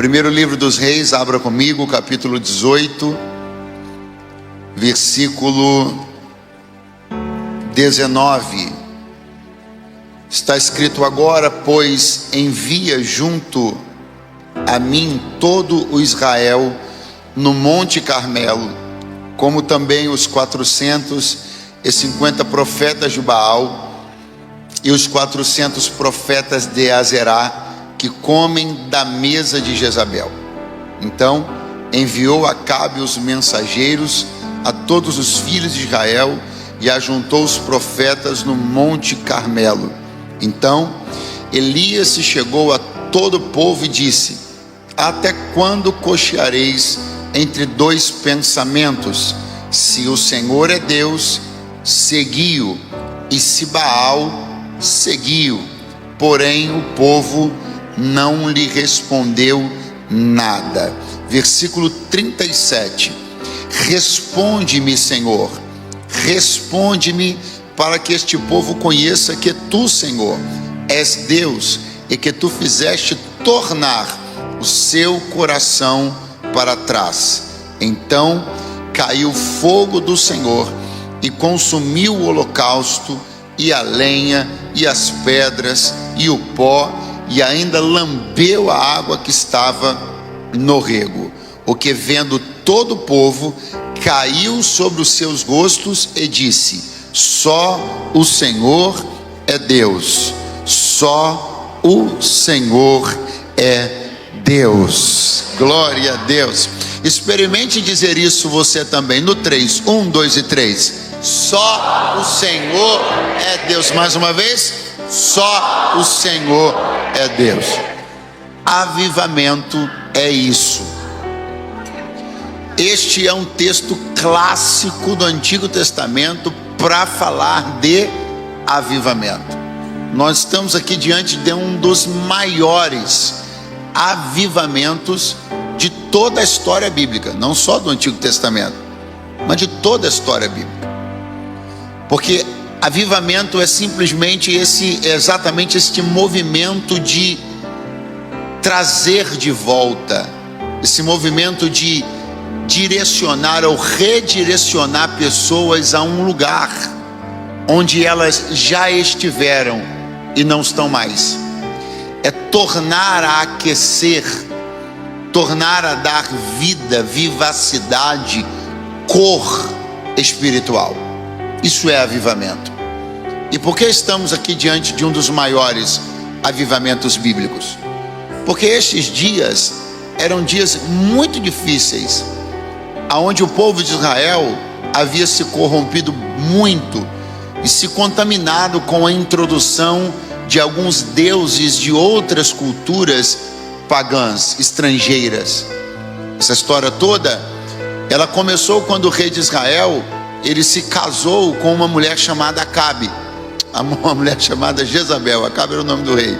Primeiro livro dos Reis, abra comigo, capítulo 18, versículo 19. Está escrito: agora, pois, envia junto a mim todo o Israel no Monte Carmelo, como também os 450 profetas de Baal e os 400 profetas de Azerá, que comem da mesa de Jezabel. Então enviou Acabe os mensageiros a todos os filhos de Israel e ajuntou os profetas no Monte Carmelo. Então Elias se chegou a todo o povo e disse: até quando cocheareis entre dois pensamentos? Se o Senhor é Deus, segui-o, e se Baal, segui-o. Porém o povo não lhe respondeu nada. Versículo 37. Responde-me, Senhor, responde-me, para que este povo conheça que tu, Senhor, és Deus, e que tu fizeste tornar o seu coração para trás. Então caiu fogo do Senhor e consumiu o holocausto e a lenha e as pedras e o pó, e ainda lambeu a água que estava no rego. O que, vendo todo o povo, caiu sobre os seus rostos e disse: só o Senhor é Deus, só o Senhor é Deus. Glória a Deus. Experimente dizer isso você também no 3, 1, 2 e 3. Só o Senhor é Deus. Mais uma vez, só o Senhor é Deus. Avivamento é isso. Este é um texto clássico do Antigo Testamento para falar de avivamento. Nós estamos aqui diante de um dos maiores avivamentos de toda a história bíblica, não só do Antigo Testamento, mas de toda a história bíblica. Porque avivamento é simplesmente exatamente este movimento de trazer de volta, esse movimento de direcionar ou redirecionar pessoas a um lugar onde elas já estiveram e não estão mais. É tornar a aquecer, tornar a dar vida, vivacidade, cor espiritual. Isso é avivamento. E por que estamos aqui diante de um dos maiores avivamentos bíblicos? Porque estes dias eram dias muito difíceis, aonde o povo de Israel havia se corrompido muito e se contaminado com a introdução de alguns deuses de outras culturas pagãs, estrangeiras. Essa história toda, ela começou quando o rei de Israel, ele se casou com uma mulher chamada Acabe, uma mulher chamada Jezabel. Acabe era o nome do rei.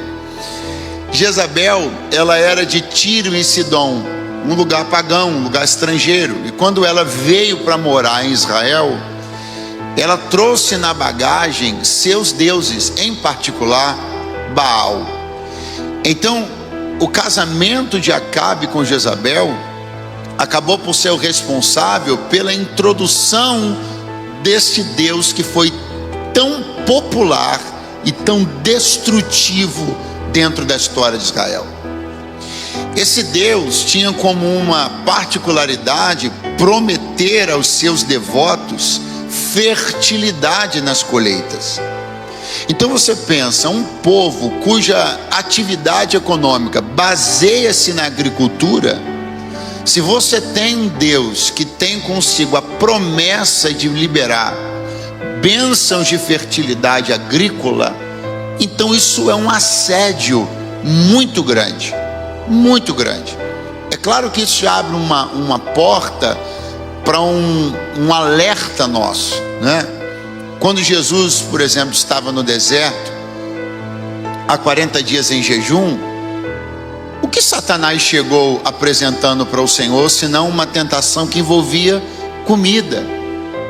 Jezabel, ela era de Tiro e Sidom, um lugar pagão, um lugar estrangeiro. E quando ela veio para morar em Israel, ela trouxe na bagagem seus deuses, em particular Baal. Então o casamento de Acabe com Jezabel acabou por ser o responsável pela introdução deste Deus que foi tão popular e tão destrutivo dentro da história de Israel. Esse Deus tinha como uma particularidade prometer aos seus devotos fertilidade nas colheitas. Então você pensa, um povo cuja atividade econômica baseia-se na agricultura, se você tem um Deus que tem consigo a promessa de liberar bênçãos de fertilidade agrícola, então isso é um assédio muito grande, muito grande. É claro que isso abre uma porta para um alerta nosso, né? Quando Jesus, por exemplo, estava no deserto, há 40 dias em jejum, o que Satanás chegou apresentando para o Senhor, senão uma tentação que envolvia comida,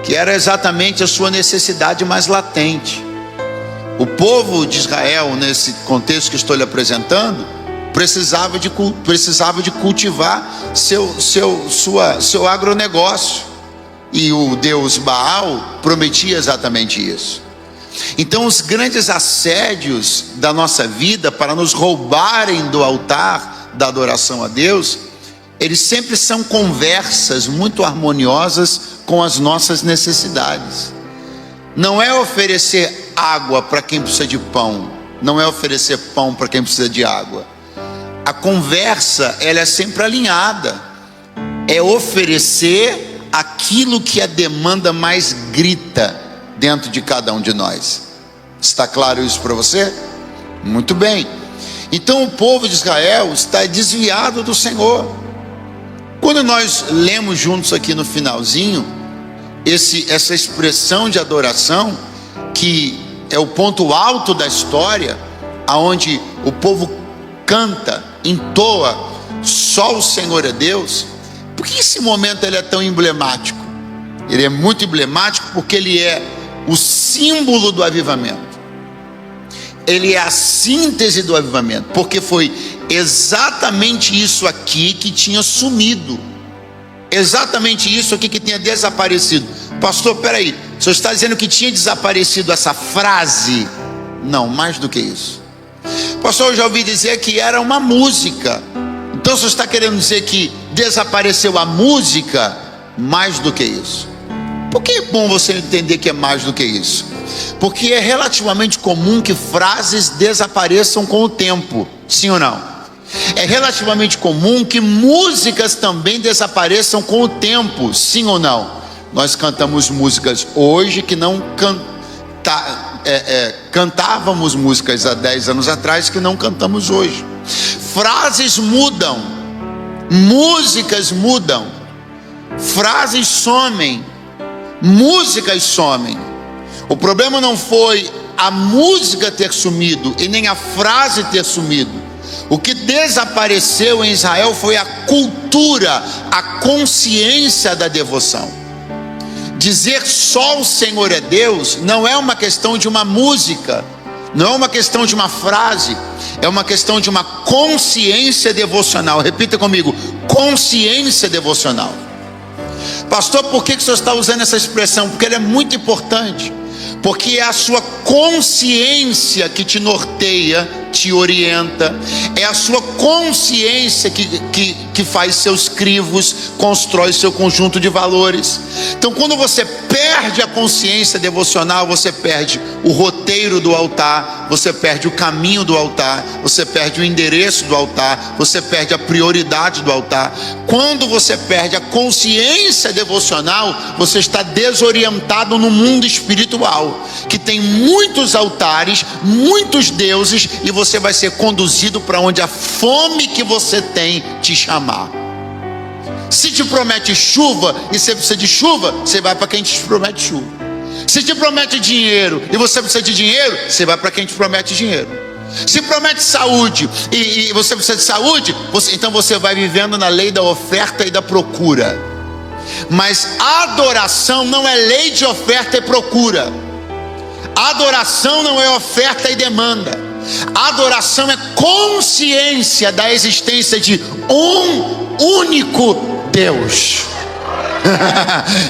que era exatamente a sua necessidade mais latente. O povo de Israel, nesse contexto que estou lhe apresentando, precisava de cultivar seu agronegócio. E o Deus Baal prometia exatamente isso. Então os grandes assédios da nossa vida para nos roubarem do altar da adoração a Deus, eles sempre são conversas muito harmoniosas com as nossas necessidades. Não é oferecer água para quem precisa de pão, não é oferecer pão para quem precisa de água. A conversa, ela é sempre alinhada. É oferecer aquilo que a demanda mais grita dentro de cada um de nós. Está claro isso para você? Muito bem. Então o povo de Israel está desviado do Senhor. Quando nós lemos juntos aqui no finalzinho essa expressão de adoração, que é o ponto alto da história, aonde o povo canta, entoa, só o Senhor é Deus. Por que esse momento ele é tão emblemático? Ele é muito emblemático porque ele é o símbolo do avivamento. Ele é a síntese do avivamento, porque foi exatamente isso aqui que tinha sumido, exatamente isso aqui que tinha desaparecido. Pastor, peraí, o senhor está dizendo que tinha desaparecido essa frase? Não, mais do que isso. Pastor, eu já ouvi dizer que era uma música. Então o senhor está querendo dizer que desapareceu a música? Mais do que isso. Por que é bom você entender que é mais do que isso? Porque é relativamente comum que frases desapareçam com o tempo, sim ou não? É relativamente comum que músicas também desapareçam com o tempo, sim ou não? Nós cantamos músicas hoje que não cantávamos músicas há 10 anos atrás que não cantamos hoje. Frases mudam, músicas mudam, frases somem, músicas somem. O problema não foi a música ter sumido e nem a frase ter sumido. O que desapareceu em Israel foi a cultura, a consciência da devoção. Dizer só o Senhor é Deus não é uma questão de uma música, não é uma questão de uma frase, é uma questão de uma consciência devocional. Repita comigo: consciência devocional. Pastor, por que o senhor está usando essa expressão? Porque ela é muito importante. Porque é a sua consciência que te norteia, te orienta. É a sua consciência que faz seus crivos, constrói seu conjunto de valores. Então quando você perde a consciência devocional, você perde o roteiro do altar, você perde o caminho do altar, você perde o endereço do altar, você perde a prioridade do altar. Quando você perde a consciência devocional, você está desorientado no mundo espiritual, que tem muitos altares, muitos deuses, e você vai ser conduzido para onde a fome que você tem te chamar. Se te promete chuva e você precisa de chuva, você vai para quem te promete chuva. Se te promete dinheiro e você precisa de dinheiro, você vai para quem te promete dinheiro. Se promete saúde e você precisa de saúde, então você vai vivendo na lei da oferta e da procura. Mas adoração não é lei de oferta e procura. Adoração não é oferta e demanda. Adoração é consciência da existência de um único Deus.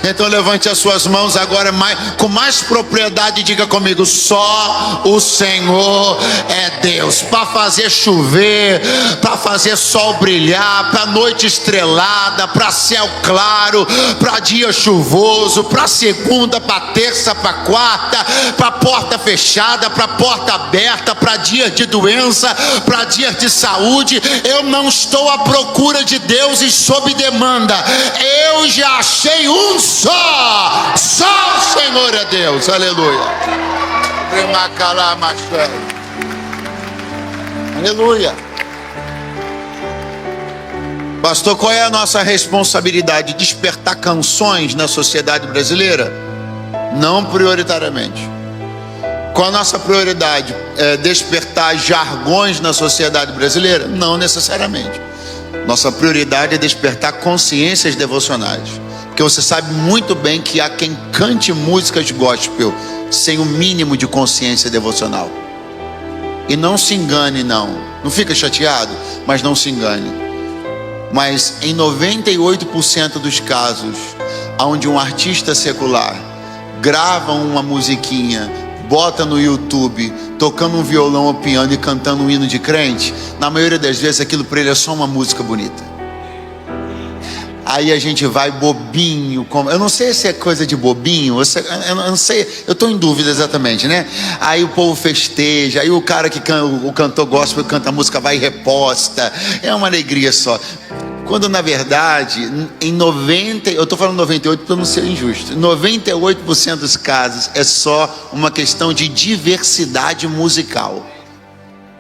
Então levante as suas mãos agora com mais propriedade e diga comigo: só o Senhor é Deus. Para fazer chover, para fazer sol brilhar, para noite estrelada, para céu claro, para dia chuvoso, para segunda, para terça, para quarta, para porta fechada, para porta aberta, para dia de doença, para dia de saúde. Eu não estou à procura de deuses sob demanda. Eu já achei um só o Senhor é Deus. Aleluia. Aleluia. Pastor, qual é a nossa responsabilidade? Despertar canções na sociedade brasileira? Não prioritariamente. Qual a nossa prioridade? É despertar jargões na sociedade brasileira? Não necessariamente. Nossa prioridade é despertar consciências devocionais. Porque você sabe muito bem que há quem cante músicas gospel sem o mínimo de consciência devocional. E não se engane, não fica chateado, mas não se engane. Mas em 98% dos casos, onde um artista secular grava uma musiquinha, bota no YouTube, tocando um violão ou piano e cantando um hino de crente, na maioria das vezes aquilo para ele é só uma música bonita. Aí a gente vai bobinho, eu não sei se é coisa de bobinho, eu não sei, eu estou em dúvida exatamente, né? Aí o povo festeja, aí o cara que o cantor gospel canta a música, vai e reposta, é uma alegria só. Quando na verdade, eu estou falando 98 para não ser injusto, 98% dos casos é só uma questão de diversidade musical.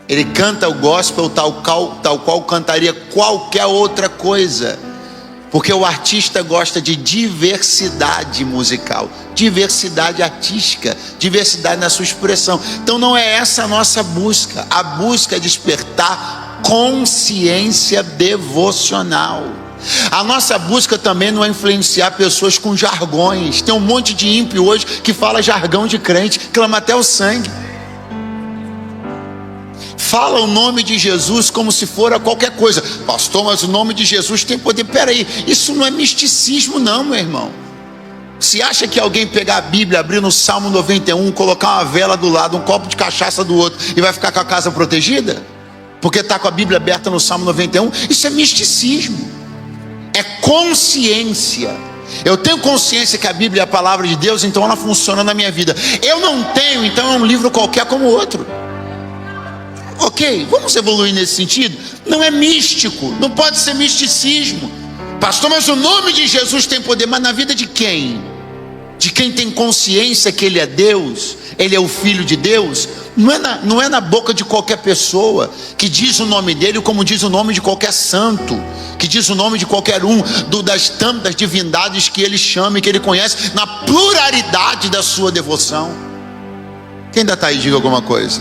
Ele canta o gospel tal qual cantaria qualquer outra coisa, porque o artista gosta de diversidade musical, diversidade artística, diversidade na sua expressão. Então não é essa a nossa busca. A busca é despertar consciência devocional. A nossa busca também não é influenciar pessoas com jargões. Tem um monte de ímpio hoje que fala jargão de crente, clama até o sangue. Fala o nome de Jesus como se for qualquer coisa. Pastor, mas o nome de Jesus tem poder. Peraí, isso não é misticismo não, meu irmão. Se acha que alguém pegar a Bíblia, abrir no Salmo 91, colocar uma vela do lado, um copo de cachaça do outro e vai ficar com a casa protegida? Porque está com a Bíblia aberta no Salmo 91? Isso é misticismo. É consciência. Eu tenho consciência que a Bíblia é a palavra de Deus, então ela funciona na minha vida. Eu não tenho, então é um livro qualquer como outro. Ok, vamos evoluir nesse sentido. Não é místico, não pode ser misticismo. Pastor, mas o nome de Jesus tem poder. Mas na vida de quem? De quem tem consciência que Ele é Deus, Ele é o Filho de Deus. Não é na boca de qualquer pessoa que diz o nome dEle, como diz o nome de qualquer santo, que diz o nome de qualquer um das tantas divindades que Ele chama e que Ele conhece, na pluralidade da sua devoção. Quem ainda está aí, diga alguma coisa.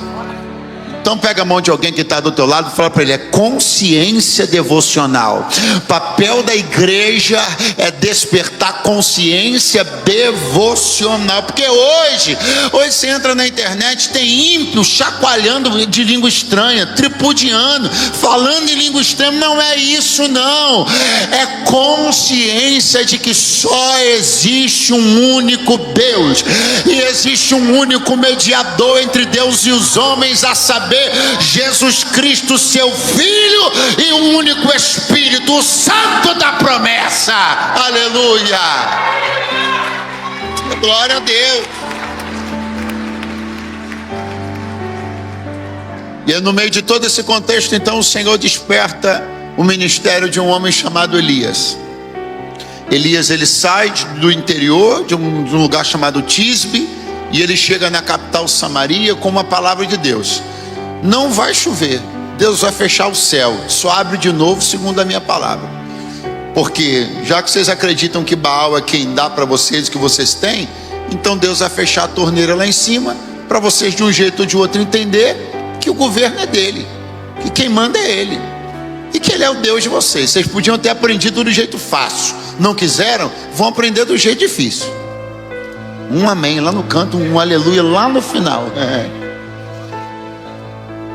Então pega a mão de alguém que está do teu lado e fala para ele: é consciência devocional. O papel da igreja é despertar consciência devocional. Porque hoje você entra na internet, tem ímpio chacoalhando de língua estranha, tripudiando, falando em língua estranha. Não é isso não. É consciência de que só existe um único Deus, e existe um único mediador entre Deus e os homens, a saber, Jesus Cristo, seu Filho, e um único Espírito, o Santo da promessa. Aleluia! Glória a Deus. E no meio de todo esse contexto, então, o Senhor desperta o ministério de um homem chamado Elias. Elias, ele sai do interior de um lugar chamado Tisbe, e ele chega na capital Samaria com uma palavra de Deus: não vai chover, Deus vai fechar o céu, só abre de novo segundo a minha palavra. Porque já que vocês acreditam que Baal é quem dá para vocês o que vocês têm, então Deus vai fechar a torneira lá em cima, para vocês de um jeito ou de outro entender que o governo é dele, que quem manda é ele, e que ele é o Deus de vocês. Vocês podiam ter aprendido do jeito fácil, não quiseram, vão aprender do jeito difícil. Um amém lá no canto, um aleluia lá no final.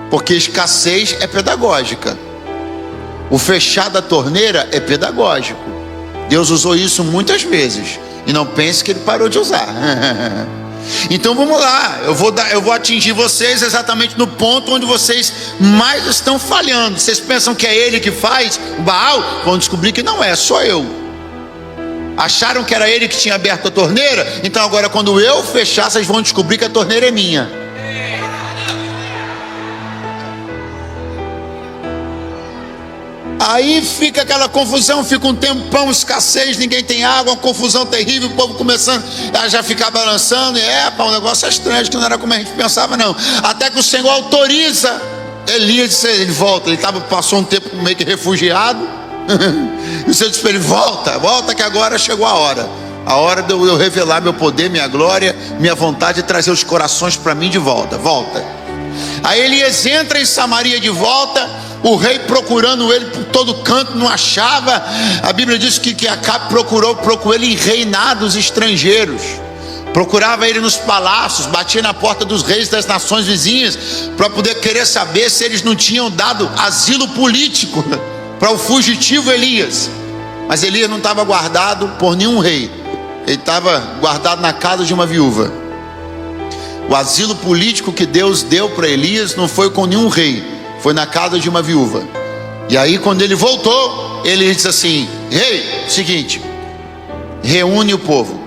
Porque escassez é pedagógica. O fechar da torneira é pedagógico. Deus usou isso muitas vezes, e não pense que Ele parou de usar. Então vamos lá, eu vou atingir vocês exatamente no ponto onde vocês mais estão falhando. Vocês pensam que é ele que faz o Baal? Vão descobrir que não é, sou eu. Acharam que era ele que tinha aberto a torneira? Então agora, quando eu fechar, vocês vão descobrir que a torneira é minha. Aí fica aquela confusão, fica um tempão, escassez, ninguém tem água, uma confusão terrível, o povo começando a já ficar balançando, o negócio é estranho, que não era como a gente pensava não. Até que o Senhor autoriza Elias, ele volta, passou um tempo meio que refugiado, e o Senhor disse para ele: volta que agora chegou a hora de eu revelar meu poder, minha glória, minha vontade de trazer os corações para mim de volta. Aí Elias entra em Samaria de volta. O rei procurando ele por todo canto, não achava. A Bíblia diz que Acabe procurou ele em reinados estrangeiros. procurava ele nos palácios, batia na porta dos reis das nações vizinhas, para poder querer saber se eles não tinham dado asilo político para o fugitivo Elias. Mas Elias não estava guardado por nenhum rei, ele estava guardado na casa de uma viúva. O asilo político que Deus deu para Elias não foi com nenhum rei, foi na casa de uma viúva. E aí quando ele voltou, ele disse assim: rei, seguinte, reúne o povo,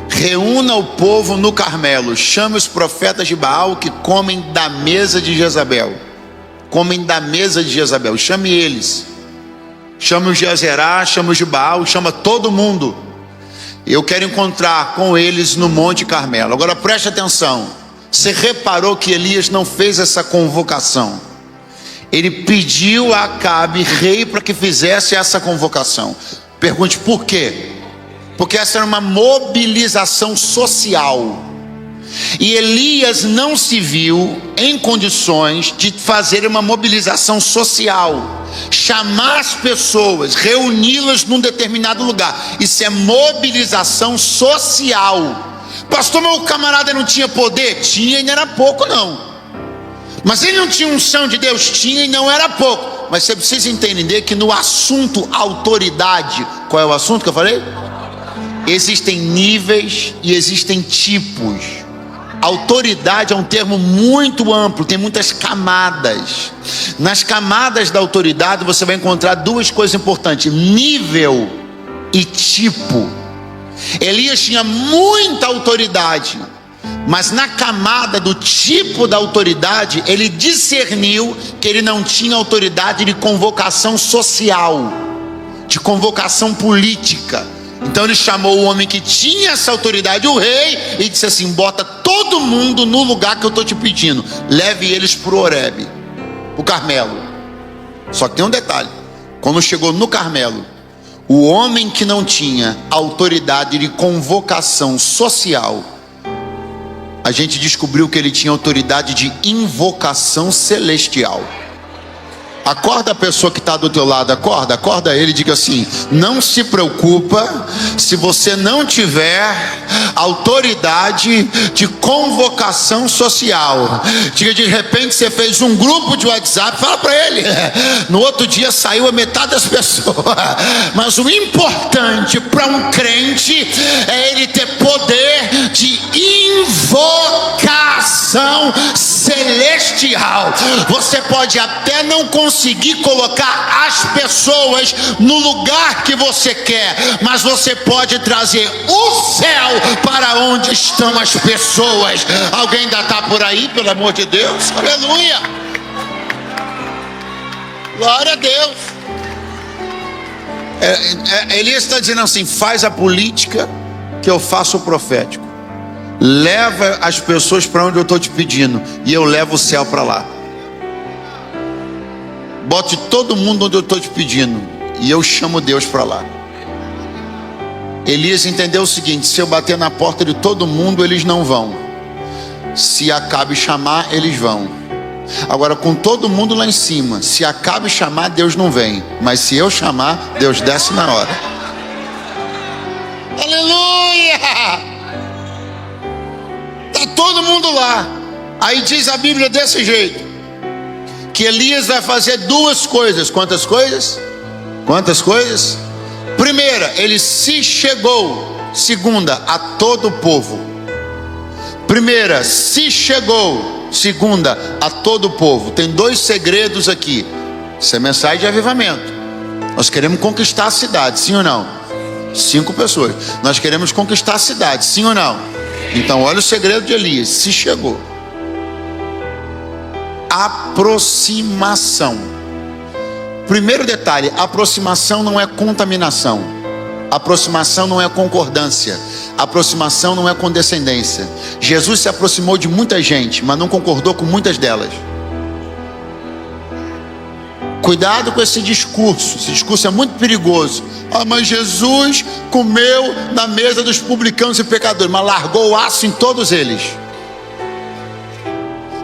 reúna o povo no Carmelo, chame os profetas de Baal que comem da mesa de Jezabel, chame eles, chame os de Azerá, chame os de Baal, chama todo mundo. Eu quero encontrar com eles no Monte Carmelo. Agora preste atenção, você reparou que Elias não fez essa convocação? Ele pediu a Acabe, rei, para que fizesse essa convocação. Pergunte por quê? Porque essa era uma mobilização social, e Elias não se viu em condições de fazer uma mobilização social, chamar as pessoas, reuni-las num determinado lugar. Isso é mobilização social. Pastor, meu camarada não tinha poder? Tinha e não era pouco não. Mas ele não tinha unção de Deus? Tinha e não era pouco. Mas você precisa entender que no assunto autoridade, qual é o assunto que eu falei? Existem níveis e existem tipos. Autoridade é um termo muito amplo, tem muitas camadas. Nas camadas da autoridade você vai encontrar duas coisas importantes: nível e tipo. Elias tinha muita autoridade, mas na camada do tipo da autoridade, ele discerniu que ele não tinha autoridade de convocação social, de convocação política. Então ele chamou o homem que tinha essa autoridade, o rei, e disse assim: bota todo mundo no lugar que eu estou te pedindo, leve eles para o Horebe, o Carmelo. Só que tem um detalhe: quando chegou no Carmelo, o homem que não tinha autoridade de convocação social, a gente descobriu que ele tinha autoridade de invocação celestial. Acorda a pessoa que está do teu lado, acorda ele, diga assim: não se preocupa se você não tiver autoridade de convocação social. Diga, de repente você fez um grupo de WhatsApp, fala para ele, no outro dia saiu a metade das pessoas. Mas o importante para um crente é ele ter poder de invocação celestial. Você pode até não conseguir colocar as pessoas no lugar que você quer, mas você pode trazer o céu para onde estão as pessoas. Alguém ainda está por aí, pelo amor de Deus? Aleluia! Glória a Deus! Elias está dizendo assim: faz a política que eu faço o profético. Leva as pessoas para onde eu estou te pedindo, e eu levo o céu para lá. Bote todo mundo onde eu estou te pedindo, e eu chamo Deus para lá. Elias entendeu o seguinte: se eu bater na porta de todo mundo, eles não vão. Se Acabe chamar, eles vão. Agora, com todo mundo lá em cima, se Acabe chamar, Deus não vem. Mas se eu chamar, Deus desce na hora. Aleluia! Está todo mundo lá. Aí diz a Bíblia desse jeito, que Elias vai fazer duas coisas. Quantas coisas? Quantas coisas? Primeira, ele se chegou. Segunda, a todo o povo. Primeira, se chegou. Segunda, a todo o povo. Tem dois segredos aqui. Isso é mensagem de avivamento. Nós queremos conquistar a cidade, sim ou não? 5 pessoas. Nós queremos conquistar a cidade, sim ou não? Então olha o segredo de Elias: se chegou. Aproximação. Primeiro detalhe: aproximação não é contaminação, aproximação não é concordância, aproximação não é condescendência. Jesus se aproximou de muita gente, mas não concordou com muitas delas. Cuidado com esse discurso é muito perigoso. Ah, mas Jesus comeu na mesa dos publicanos e pecadores, mas largou o aço em todos eles.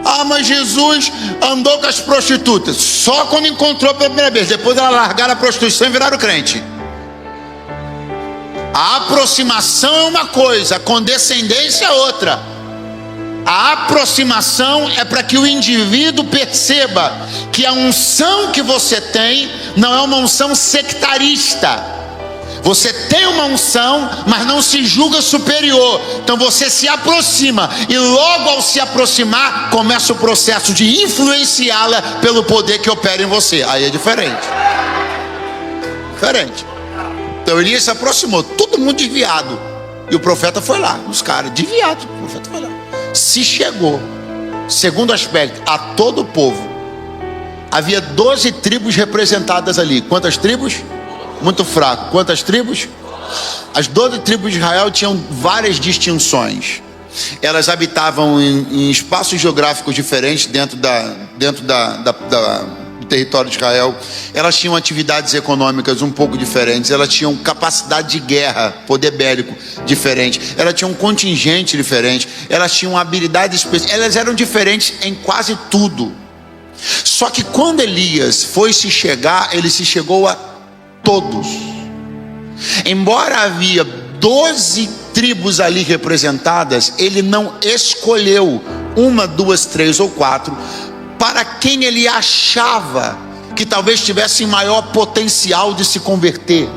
Ah, mas Jesus andou com as prostitutas, só quando encontrou pela primeira vez. Depois ela largaram a prostituição e viraram crente. A aproximação é uma coisa, a condescendência é outra. A aproximação é para que o indivíduo perceba que a unção que você tem não é uma unção sectarista. Você tem uma unção, mas não se julga superior. Então você se aproxima, e logo ao se aproximar, começa o processo de influenciá-la pelo poder que opera em você. Aí é diferente. Diferente. Então Elias se aproximou, todo mundo desviado, e o profeta foi lá, os caras desviados, o profeta foi lá. Se chegou, segundo aspecto, a todo o povo. Havia 12 tribos representadas ali. Quantas tribos? Muito fraco. Quantas tribos? As 12 tribos de Israel tinham várias distinções. Elas habitavam em espaços geográficos diferentes dentro do território de Israel. Elas tinham atividades econômicas um pouco diferentes. Elas tinham capacidade de guerra, poder bélico diferente. Elas tinham um contingente diferente. Elas tinham habilidades especiais. Elas eram diferentes em quase tudo. Só que quando Elias foi se chegar, ele se chegou a todos. Embora havia 12 tribos ali representadas, ele não escolheu uma, duas, três ou quatro para quem ele achava que talvez tivesse maior potencial de se converter,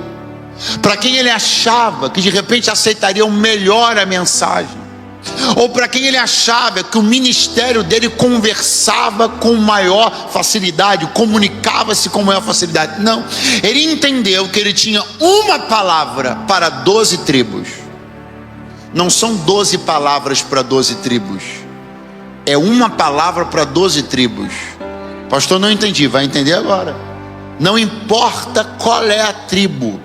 para quem ele achava que de repente aceitariam melhor a mensagem, ou para quem ele achava que o ministério dele conversava com maior facilidade, comunicava-se com maior facilidade. Não, ele entendeu que ele tinha uma palavra para 12 tribos. Não são 12 palavras para 12 tribos, é uma palavra para 12 tribos. Pastor, não entendi. Vai entender agora. Não importa qual é a tribo,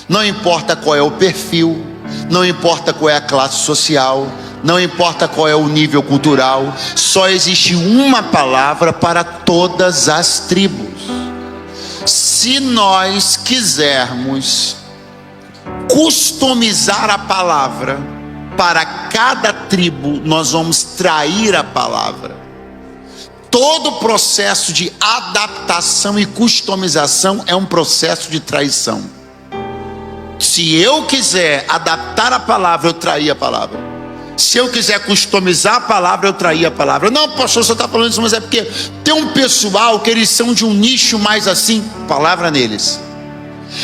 não importa qual é o perfil, não importa qual é a classe social, não importa qual é o nível cultural, só existe uma palavra para todas as tribos. Se nós quisermos customizar a palavra para cada tribo, nós vamos trair a palavra. Todo processo de adaptação e customização é um processo de traição. Se eu quiser adaptar a palavra, eu traí a palavra. Se eu quiser customizar a palavra, eu traí a palavra. Não, pastor, você está falando isso, mas é porque tem um pessoal que eles são de um nicho mais assim, palavra neles.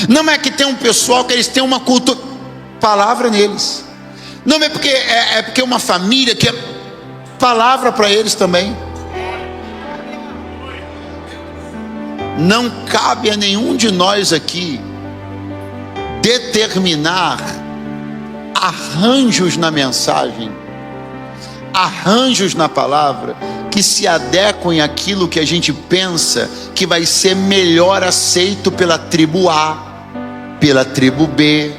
Não é que tem um pessoal que eles têm uma cultura, palavra neles. Não é porque é porque uma família que é palavra para eles também. Não cabe a nenhum de nós aqui determinar arranjos na mensagem, arranjos na palavra que se adequem àquilo que a gente pensa que vai ser melhor aceito pela tribo A, pela tribo B,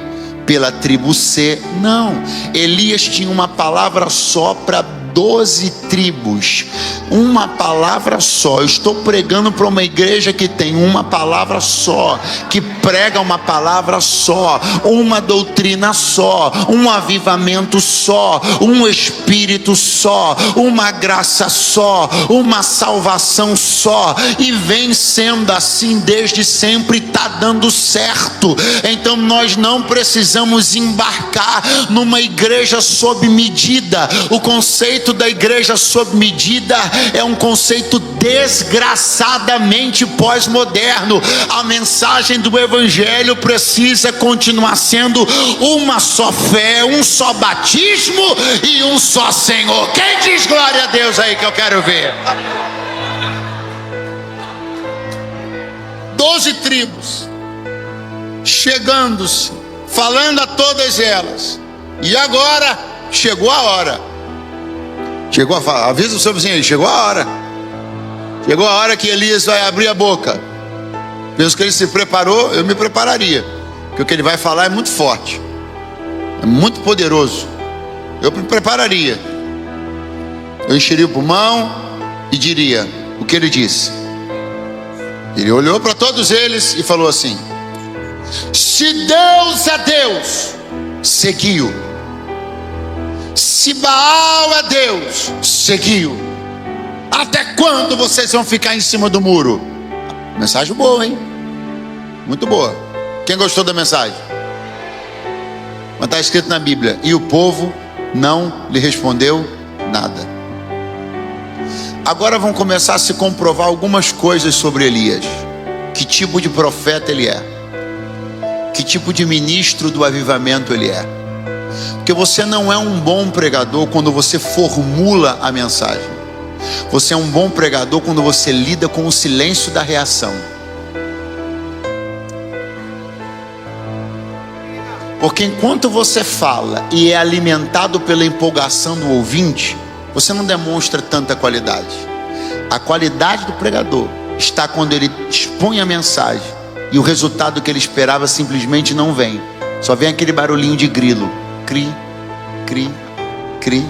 pela tribo C. Não, Elias tinha uma palavra só para 12 tribos, uma palavra só. Eu estou pregando para uma igreja que tem uma palavra só, que prega uma palavra só, uma doutrina só, um avivamento só, um espírito só, uma graça só, uma salvação só, e vem sendo assim desde sempre, está dando certo. Então nós não precisamos embarcar numa igreja sob medida. O conceito da igreja sob medida é um conceito desgraçadamente pós-moderno. A mensagem do evangelho precisa continuar sendo uma só fé, um só batismo e um só Senhor. Quem diz glória a Deus aí que eu quero ver? 12 tribos chegando-se, falando a todas elas. E agora chegou a hora. Chegou a falar, avisa o seu vizinho aí, chegou a hora. Chegou a hora que Elias vai abrir a boca. Penso que ele se preparou, eu me prepararia, porque o que ele vai falar é muito forte, é muito poderoso. Eu me prepararia. Eu encheria o pulmão e diria o que ele disse. Ele olhou para todos eles e falou assim: se Deus é Deus, seguiu. Se Baal é Deus, seguiu. Até quando vocês vão ficar em cima do muro? Mensagem boa, hein? Muito boa. Quem gostou da mensagem? Mas está escrito na Bíblia: e o povo não lhe respondeu nada. Agora vão começar a se comprovar algumas coisas sobre Elias. Que tipo de profeta ele é? Que tipo de ministro do avivamento ele é? Porque você não é um bom pregador quando você formula a mensagem. Você é um bom pregador quando você lida com o silêncio da reação. Porque enquanto você fala e é alimentado pela empolgação do ouvinte, você não demonstra tanta qualidade. A qualidade do pregador está quando ele expõe a mensagem e o resultado que ele esperava simplesmente não vem. Só vem aquele barulhinho de grilo. Cri, cri, cri.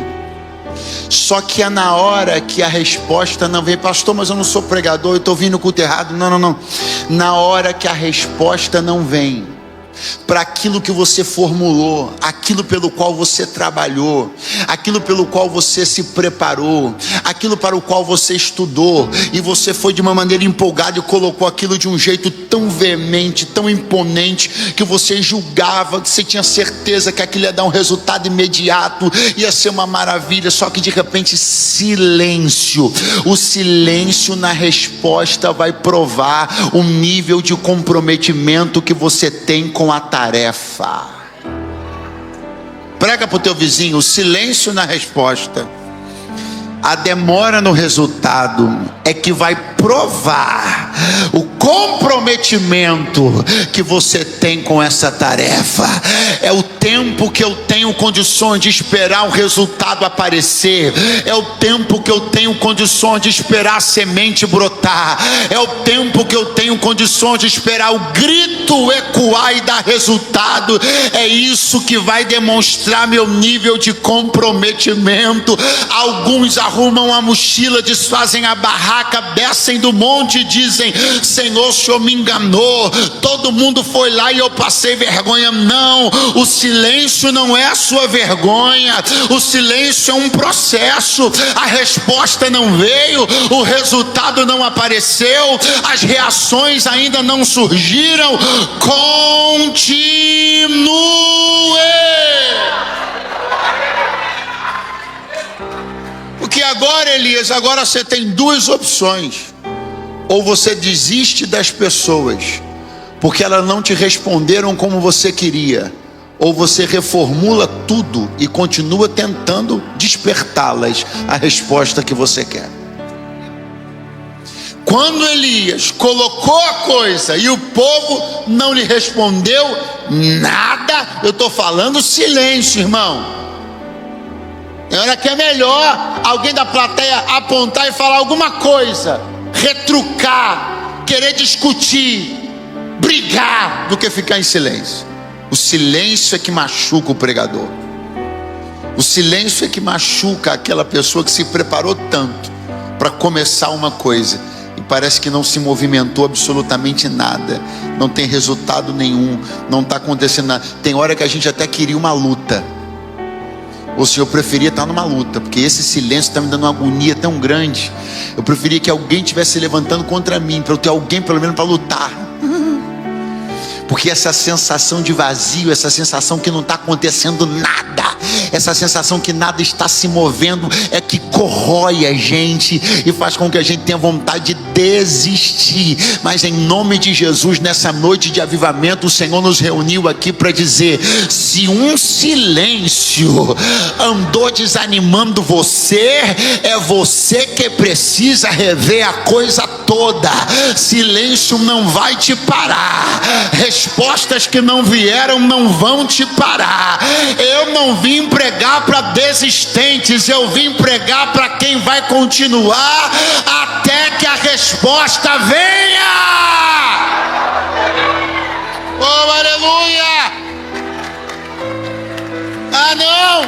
Só que é na hora que a resposta não vem. Pastor, mas eu não sou pregador, eu estou vindo com o culto errado. Não. Na hora que a resposta não vem para aquilo que você formulou, aquilo pelo qual você trabalhou, aquilo pelo qual você se preparou, aquilo para o qual você estudou, e você foi de uma maneira empolgada e colocou aquilo de um jeito tão veemente, tão imponente, que você julgava, que você tinha certeza que aquilo ia dar um resultado imediato, ia ser uma maravilha. Só que de repente, silêncio. O silêncio na resposta vai provar o nível de comprometimento que você tem com a tarefa. Prega para o teu vizinho: o silêncio na resposta, a demora no resultado é que vai provar o comprometimento que você tem com essa tarefa. É o tempo que eu tenho condições de esperar o resultado aparecer. É o tempo que eu tenho condições de esperar a semente brotar. É o tempo que eu tenho condições de esperar o grito ecoar e dar resultado. É isso que vai demonstrar meu nível de comprometimento. Alguns arrumam a mochila, desfazem a barraca, descem do monte e dizem: Senhor, o Senhor me enganou, todo mundo foi lá e eu passei vergonha. Não, o silêncio não é a sua vergonha, o silêncio é um processo. A resposta não veio, o resultado não apareceu, as reações ainda não surgiram. Continue. Porque agora, Elias, agora você tem duas opções. Ou você desiste das pessoas porque elas não te responderam como você queria, ou você reformula tudo e continua tentando despertá-las a resposta que você quer. Quando Elias colocou a coisa e o povo não lhe respondeu nada, eu estou falando silêncio, irmão. É hora que é melhor alguém da plateia apontar e falar alguma coisa, retrucar, querer discutir, brigar, do que ficar em silêncio. O silêncio é que machuca o pregador. O silêncio é que machuca aquela pessoa que se preparou tanto para começar uma coisa e parece que não se movimentou absolutamente nada, não tem resultado nenhum, não está acontecendo nada. Tem hora que a gente até queria uma luta. Ou se eu preferia estar numa luta, porque esse silêncio está me dando uma agonia tão grande. Eu preferia que alguém estivesse se levantando contra mim, para eu ter alguém pelo menos para lutar. Porque essa sensação de vazio, essa sensação que não está acontecendo nada, essa sensação que nada está se movendo, é que corrói a gente e faz com que a gente tenha vontade de desistir. Mas em nome de Jesus, nessa noite de avivamento, o Senhor nos reuniu aqui para dizer: se um silêncio andou desanimando você, é você que precisa rever a coisa toda. Silêncio não vai te parar, respostas que não vieram não vão te parar. Eu não vim pregar para desistentes, eu vim pregar para quem vai continuar até que a resposta venha. Oh, aleluia! Ah, não!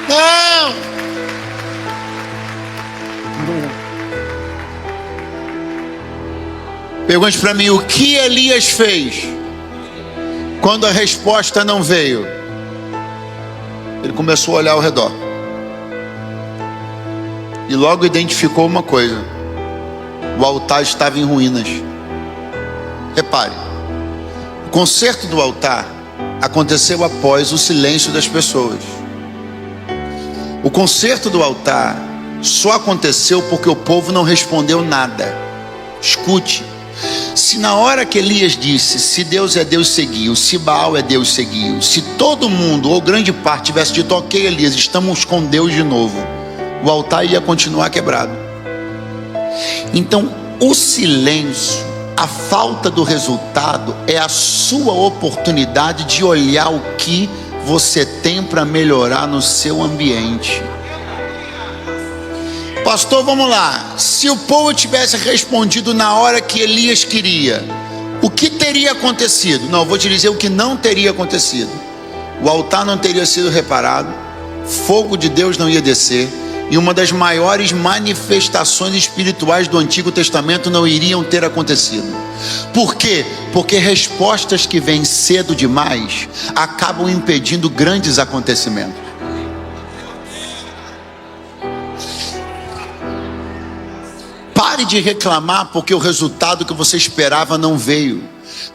Não! Pergunte para mim: o que Elias fez quando a resposta não veio? Ele começou a olhar ao redor e logo identificou uma coisa: o altar estava em ruínas. Repare, o conserto do altar aconteceu após o silêncio das pessoas. O conserto do altar só aconteceu porque o povo não respondeu nada. Escute, se na hora que Elias disse, se Deus é Deus, seguiu, se Baal é Deus, seguiu, se todo mundo ou grande parte tivesse dito, ok Elias, estamos com Deus de novo, o altar ia continuar quebrado. Então o silêncio, a falta do resultado é a sua oportunidade de olhar o que você tem para melhorar no seu ambiente. Pastor, vamos lá, se o povo tivesse respondido na hora que Elias queria, o que teria acontecido? Não, eu vou te dizer o que não teria acontecido. O altar não teria sido reparado, fogo de Deus não ia descer, e uma das maiores manifestações espirituais do Antigo Testamento não iriam ter acontecido. Por quê? Porque respostas que vêm cedo demais acabam impedindo grandes acontecimentos. Pare de reclamar porque o resultado que você esperava não veio,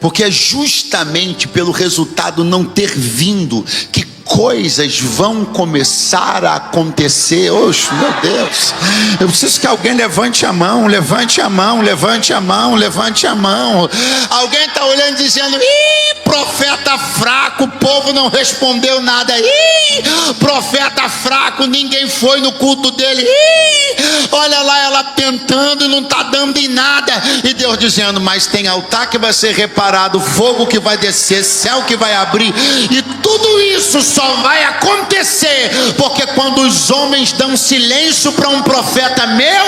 porque é justamente pelo resultado não ter vindo que coisas vão começar a acontecer. Oxe, meu Deus, eu preciso que alguém levante a mão, levante a mão, levante a mão, levante a mão. Alguém está olhando dizendo, ih, profeta fraco, o povo não respondeu nada. Ih, profeta fraco, ninguém foi no culto dele. Ih, olha lá ela tentando e não está dando em nada. E Deus dizendo, mas tem altar que vai ser reparado, fogo que vai descer, céu que vai abrir, e tudo isso só vai acontecer porque quando os homens dão silêncio para um profeta meu,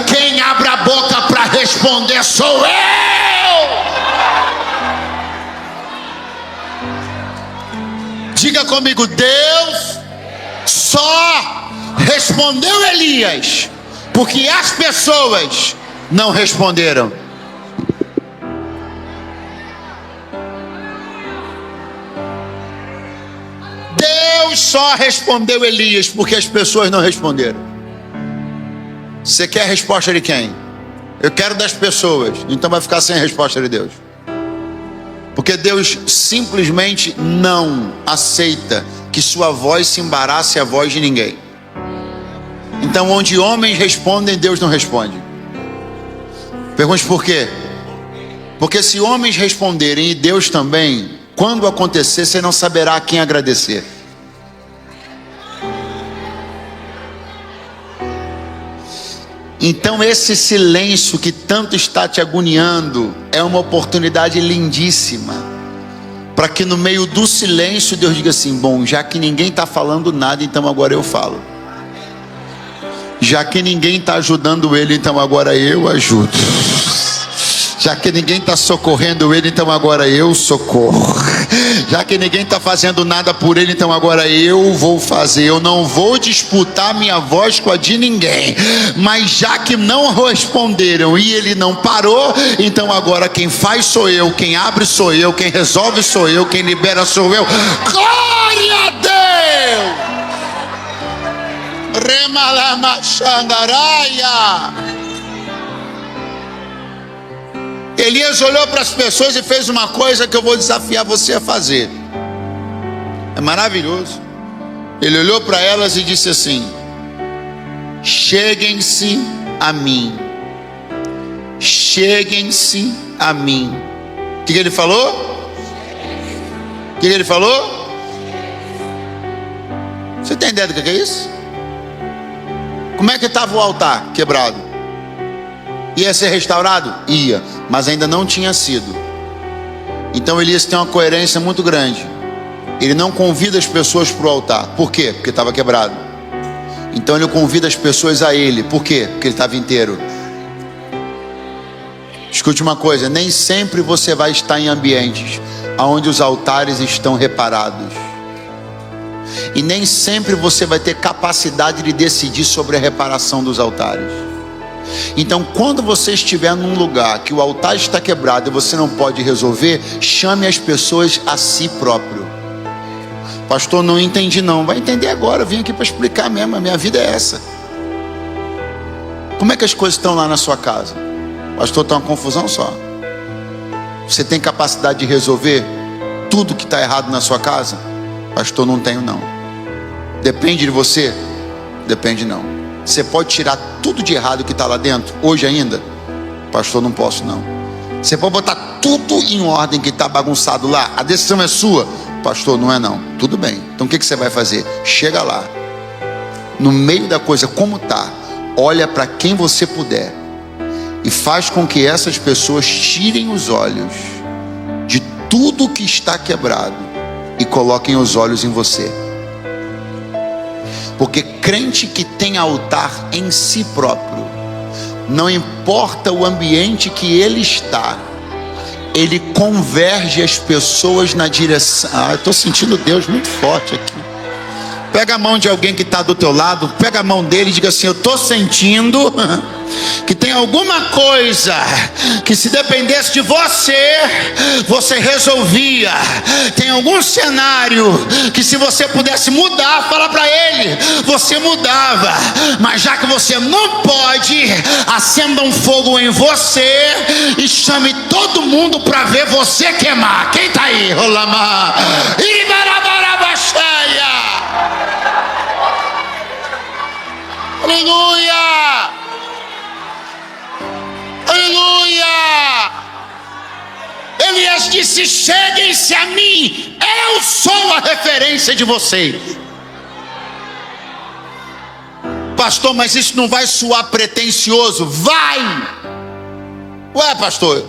quem abre a boca para responder sou eu. Diga comigo, Deus só respondeu Elias porque as pessoas não responderam. Deus só respondeu Elias porque as pessoas não responderam. Você quer a resposta de quem? Eu quero das pessoas, então vai ficar sem a resposta de Deus. Porque Deus simplesmente não aceita que sua voz se embarace a voz de ninguém. Então onde homens respondem, Deus não responde. Pergunte por quê? Porque se homens responderem e Deus também, quando acontecer, você não saberá a quem agradecer. Então esse silêncio que tanto está te agoniando é uma oportunidade lindíssima para que no meio do silêncio Deus diga assim, bom, já que ninguém está falando nada, então agora eu falo. Já que ninguém está ajudando ele, então agora eu ajudo. Já que ninguém está socorrendo ele, então agora eu socorro. Já que ninguém está fazendo nada por ele, então agora eu vou fazer. Eu não vou disputar minha voz com a de ninguém. Mas já que não responderam e ele não parou, então agora quem faz sou eu, quem abre sou eu, quem resolve sou eu, quem libera sou eu. Glória a Deus! Remalama Xangaraia. Elias olhou para as pessoas e fez uma coisa que eu vou desafiar você a fazer. É maravilhoso. Ele olhou para elas e disse assim: cheguem-se a mim. Cheguem-se a mim. O que ele falou? O que ele falou? Você tem ideia do que é isso? Como é que estava o altar quebrado? Ia ser restaurado? Ia, mas ainda não tinha sido. Então Elias tem uma coerência muito grande. Ele não convida as pessoas para o altar. Por quê? Porque estava quebrado. Então ele convida as pessoas a ele. Por quê? Porque ele estava inteiro. Escute uma coisa, nem sempre você vai estar em ambientes onde os altares estão reparados. E nem sempre você vai ter capacidade de decidir sobre a reparação dos altares. Então quando você estiver num lugar que o altar está quebrado e você não pode resolver, chame as pessoas a si próprio. Pastor, não entendi não. Vai entender agora, eu vim aqui para explicar mesmo, a minha vida é essa. Como é que as coisas estão lá na sua casa? Pastor, está uma confusão só. Você tem capacidade de resolver? tudo que está errado na sua casa? Pastor, não tenho não. Depende de você? Depende não. Você pode tirar tudo de errado que está lá dentro, hoje ainda? Pastor, não posso não. Você pode botar tudo em ordem que está bagunçado lá? A decisão é sua? Pastor, não é não. Tudo bem. Então o que você vai fazer? Chega lá, no meio da coisa como está, olha para quem você puder e faz com que essas pessoas tirem os olhos de tudo que está quebrado e coloquem os olhos em você. Porque crente que tem altar em si próprio, não importa o ambiente que ele está, ele converge as pessoas na direção. Eu estou sentindo Deus muito forte aqui. Pega a mão de alguém que está do teu lado, pega a mão dele e diga assim: eu estou sentindo que tem alguma coisa que, se dependesse de você, você resolvia. Tem algum cenário que, se você pudesse mudar, fala para ele, você mudava. Mas já que você não pode, acenda um fogo em você e chame todo mundo para ver você queimar. Quem está aí? Rolamá e barabarabaxaia. Aleluia! Aleluia! Elias disse: cheguem-se a mim, eu sou a referência de vocês. Pastor, mas isso não vai soar pretensioso? Vai! Ué, pastor,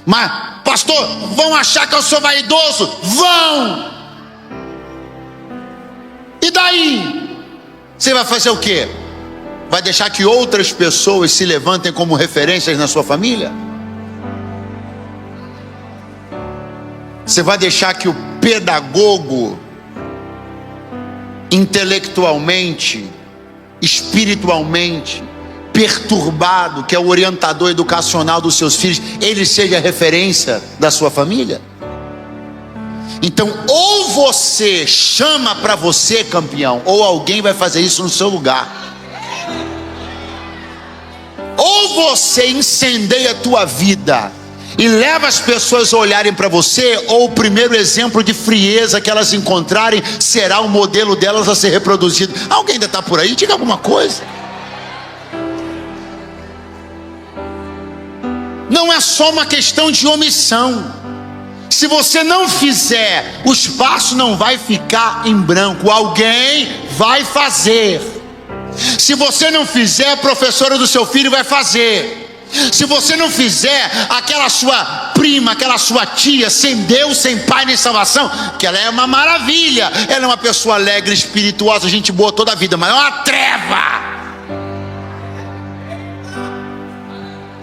mas pastor, vão achar que eu sou vaidoso? Vão! E daí? Você vai fazer o quê? Vai deixar que outras pessoas se levantem como referências na sua família? Você vai deixar que o pedagogo, intelectualmente, espiritualmente perturbado, que é o orientador educacional dos seus filhos, ele seja a referência da sua família? Então, ou você chama para você, campeão, ou alguém vai fazer isso no seu lugar. Ou você incendeia a tua vida e leva as pessoas a olharem para você, ou o primeiro exemplo de frieza que elas encontrarem será o modelo delas a ser reproduzido. Alguém ainda está por aí? Diga alguma coisa. Não é só uma questão de omissão. Se você não fizer, o espaço não vai ficar em branco, alguém vai fazer. Se você não fizer, a professora do seu filho vai fazer. Se você não fizer, aquela sua prima, aquela sua tia, sem Deus, sem pai nem salvação, que ela é uma maravilha, ela é uma pessoa alegre, espirituosa, gente boa toda a vida, mas é uma treva.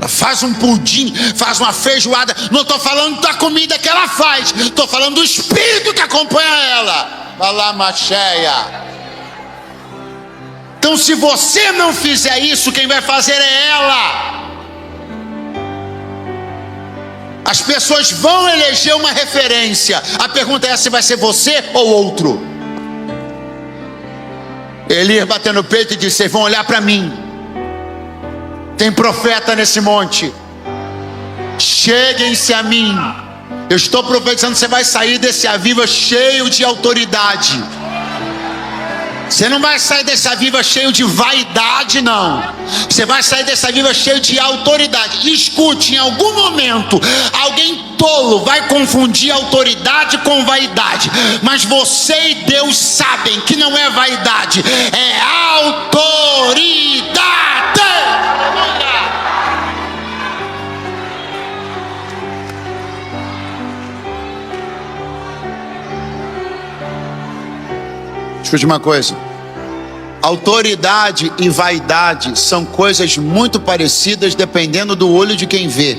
Faz um pudim, faz uma feijoada. Não estou falando da comida que ela faz, estou falando do espírito que acompanha ela. Balamacheia. Então, se você não fizer isso, quem vai fazer é ela. As pessoas vão eleger uma referência. A pergunta é se vai ser você ou outro. Elias bateu no peito e disse: vocês vão olhar para mim. Tem profeta nesse monte. Cheguem-se a mim. Eu estou profetizando, você vai sair desse Aviva cheio de autoridade. Você não vai sair desse Aviva cheio de vaidade, não. Você vai sair desse Aviva cheio de autoridade. E escute, em algum momento alguém tolo vai confundir autoridade com vaidade, mas você e Deus sabem que não é vaidade, é autoridade. Escute uma coisa: autoridade e vaidade são coisas muito parecidas dependendo do olho de quem vê.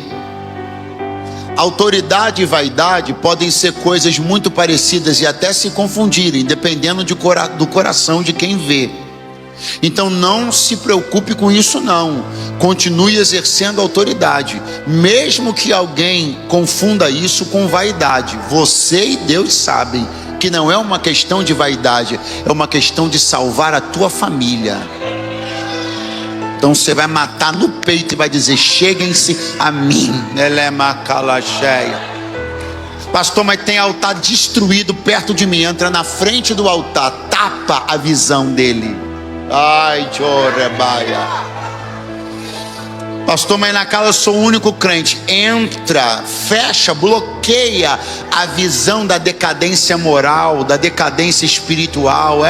Autoridade e vaidade podem ser coisas muito parecidas e até se confundirem, dependendo do coração de quem vê. Então não se preocupe com isso não. Continue exercendo autoridade, mesmo que alguém confunda isso com vaidade. Você e Deus sabem que não é uma questão de vaidade, é uma questão de salvar a tua família. Então você vai matar no peito e vai dizer: cheguem-se a mim. Pastor, mas tem altar destruído perto de mim. Entra na frente do altar, tapa a visão dele. Ai, Jorebaia. Pastor, mas na casa eu sou o único crente. Entra, fecha, bloqueia a visão da decadência moral, da decadência espiritual.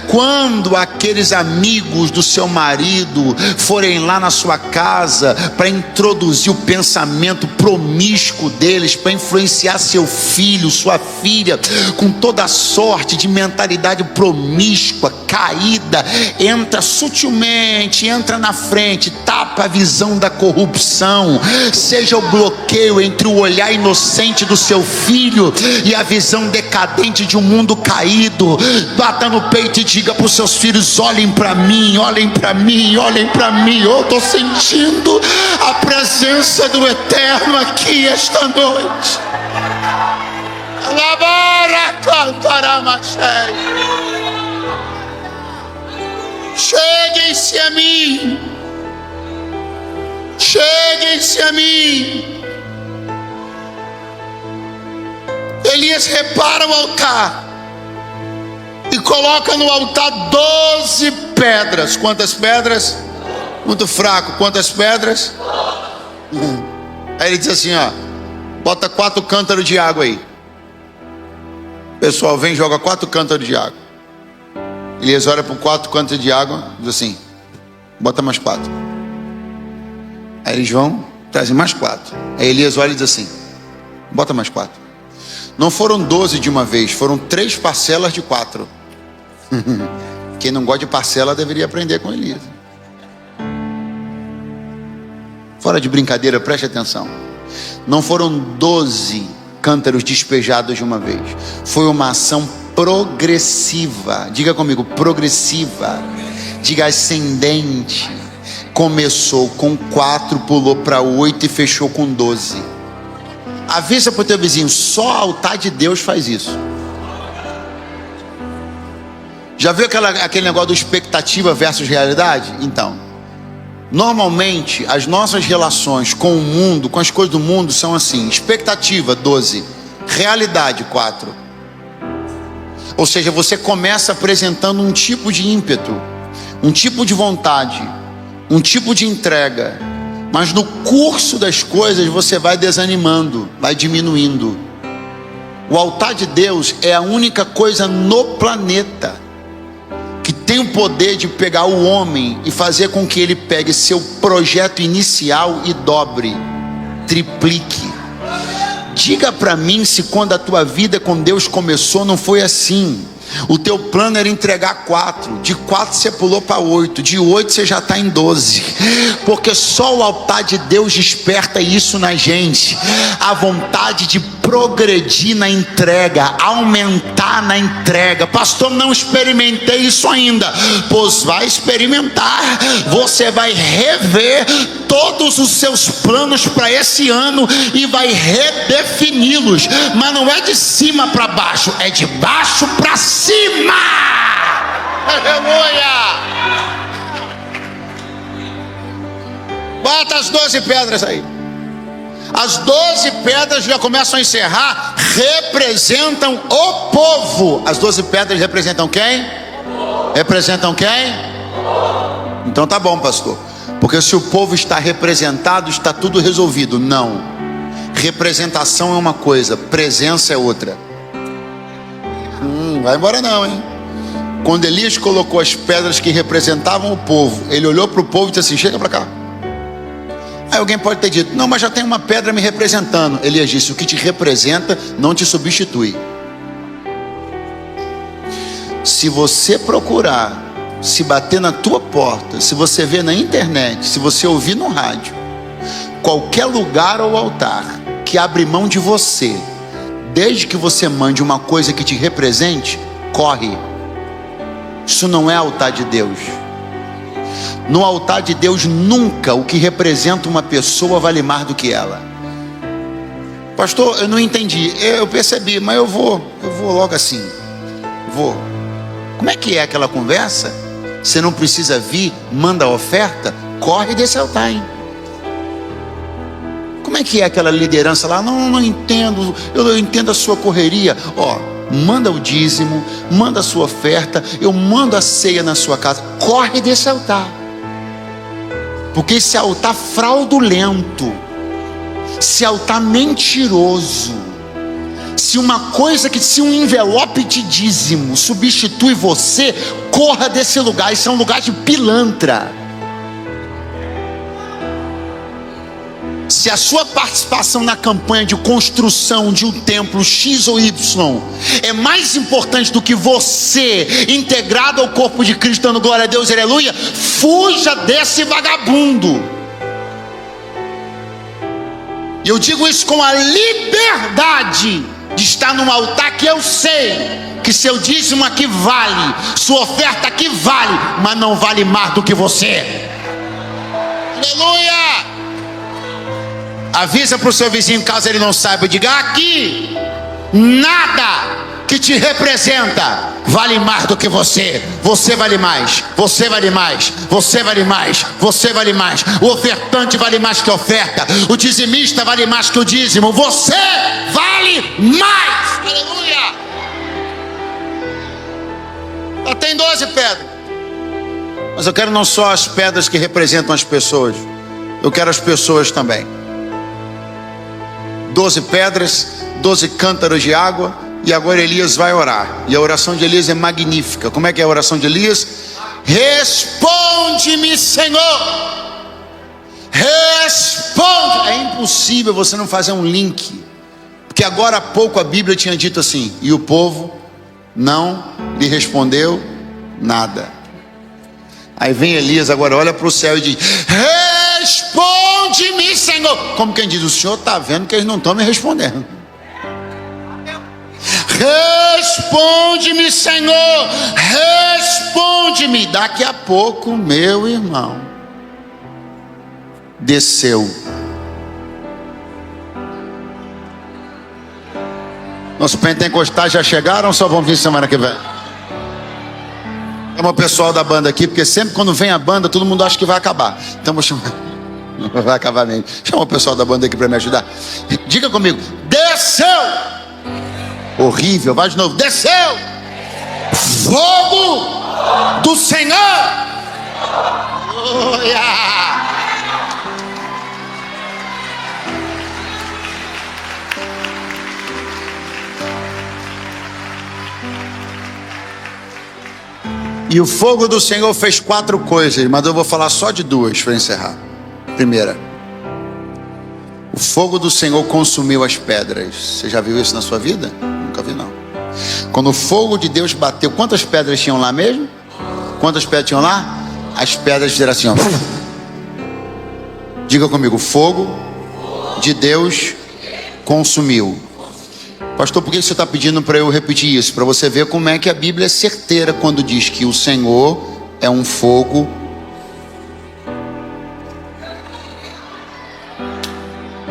Quando aqueles amigos do seu marido forem lá na sua casa para introduzir o pensamento promíscuo deles, para influenciar seu filho, sua filha, com toda a sorte de mentalidade promíscua, caída, entra sutilmente, entra na frente, tapa a visão da corrupção, seja o bloqueio entre o olhar inocente do seu filho e a visão decadente de um mundo caído. Bata no peito e diga para os seus filhos: olhem para mim, olhem para mim, olhem para mim. Eu estou sentindo a presença do Eterno aqui esta noite. Cheguem-se a mim, cheguem-se a mim. Elias repara o altar e coloca no altar 12 pedras. Quantas pedras? Muito fraco. Quantas pedras? Aí ele diz assim, ó: bota 4 cântaros de água aí. O pessoal vem e joga 4 cântaros de água. Elias olha por 4 cântaros de água, diz assim: bota mais 4. Aí eles vão, trazem mais 4. Aí Elias olha e diz assim: bota mais 4. Não foram 12 de uma vez, foram 3 parcelas de 4. Quem não gosta de parcela deveria aprender com Elias. Fora de brincadeira, preste atenção. Não foram 12 cântaros despejados de uma vez. Foi uma ação progressiva. Diga comigo: progressiva. Diga ascendente. Começou com 4, pulou para 8 e fechou com 12. Avisa para o teu vizinho: só altar de Deus faz isso. Já viu aquele negócio do expectativa versus realidade? Então, normalmente as nossas relações com o mundo, com as coisas do mundo, são assim: expectativa 12, realidade 4. Ou seja, você começa apresentando um tipo de ímpeto, um tipo de vontade, um tipo de entrega, mas no curso das coisas você vai desanimando, vai diminuindo. O altar de Deus é a única coisa no planeta que tem o poder de pegar o homem e fazer com que ele pegue seu projeto inicial e dobre, triplique. Diga para mim se quando a tua vida com Deus começou não foi assim. O teu plano era entregar 4, de 4 você pulou para 8, de 8 você já está em 12, porque só o altar de Deus desperta isso na gente, a vontade de progredir na entrega, aumentar na entrega. Pastor, não experimentei isso ainda. Pois vai experimentar. Você vai rever todos os seus planos para esse ano e vai redefini-los, mas não é de cima para baixo, é de baixo para cima. Aleluia! Bota as 12 pedras aí. As 12 pedras já começam a encerrar, representam o povo. As 12 pedras representam quem? Representam quem? Então tá bom, pastor, porque se o povo está representado, está tudo resolvido. Não. Representação é uma coisa, presença é outra. Vai embora não, hein? Quando Elias colocou as pedras que representavam o povo, ele olhou para o povo e disse assim: chega para cá. Aí alguém pode ter dito: não, mas já tem uma pedra me representando. Elias disse: o que te representa não te substitui. Se você procurar, se bater na tua porta, se você ver na internet, se você ouvir no rádio, qualquer lugar ou altar que abre mão de você, desde que você mande uma coisa que te represente, corre. Isso não é altar de Deus. No altar de Deus nunca o que representa uma pessoa vale mais do que ela. Pastor, eu não entendi. Eu percebi, mas eu vou logo assim. Vou. Como é que é aquela conversa? Você não precisa vir, manda a oferta, corre desse altar, hein? Como como é que é aquela liderança lá? Não entendo, eu entendo a sua correria. Ó, manda o dízimo, manda a sua oferta, eu mando a ceia na sua casa. Corre desse altar, porque esse altar fraudulento, esse altar mentiroso, se um envelope de dízimo substitui você, corra desse lugar. Isso é um lugar de pilantra. Se a sua participação na campanha de construção de um templo X ou Y é mais importante do que você integrado ao corpo de Cristo, dando glória a Deus, aleluia, fuja desse vagabundo. E eu digo isso com a liberdade de estar num altar que eu sei que seu dízimo aqui vale, sua oferta aqui vale, mas não vale mais do que você. Aleluia! Avisa para o seu vizinho, caso ele não saiba, diga: aqui nada que te representa vale mais do que você. Você vale mais, você vale mais, você vale mais, você vale mais. O ofertante vale mais que a oferta, o dizimista vale mais que o dízimo. Você vale mais. Aleluia. Só tem 12 pedras, mas eu quero não só as pedras que representam as pessoas, eu quero as pessoas também. 12 pedras, 12 cântaros de água. E agora Elias vai orar. E a oração de Elias é magnífica. Como é que é a oração de Elias? Responde-me, Senhor. Responde. É impossível você não fazer um link, porque agora há pouco a Bíblia tinha dito assim: e o povo não lhe respondeu nada. Aí vem Elias, agora olha para o céu e diz: responde-me, Senhor. Como quem diz: o Senhor está vendo que eles não estão me respondendo. Responde-me, Senhor, responde-me. Daqui a pouco, meu irmão, desceu. Nossos pentecostais já chegaram ou só vão vir semana que vem? Chama o pessoal da banda aqui, porque sempre quando vem a banda, todo mundo acha que vai acabar. Então vou chamar. Não vai acabar mesmo. Chama o pessoal da banda aqui para me ajudar. Diga comigo: desceu. Horrível, vai de novo. Desceu fogo do Senhor. E o fogo do Senhor fez 4 coisas, mas eu vou falar só de 2 para encerrar. Primeira, o fogo do Senhor consumiu as pedras. Você já viu isso na sua vida? Nunca vi, não. Quando o fogo de Deus bateu, quantas pedras tinham lá mesmo? Quantas pedras tinham lá? As pedras fizeram assim, ó. Diga comigo: o fogo de Deus consumiu. Pastor, por que você está pedindo para eu repetir isso? Para você ver como é que a Bíblia é certeira quando diz que o Senhor é um fogo.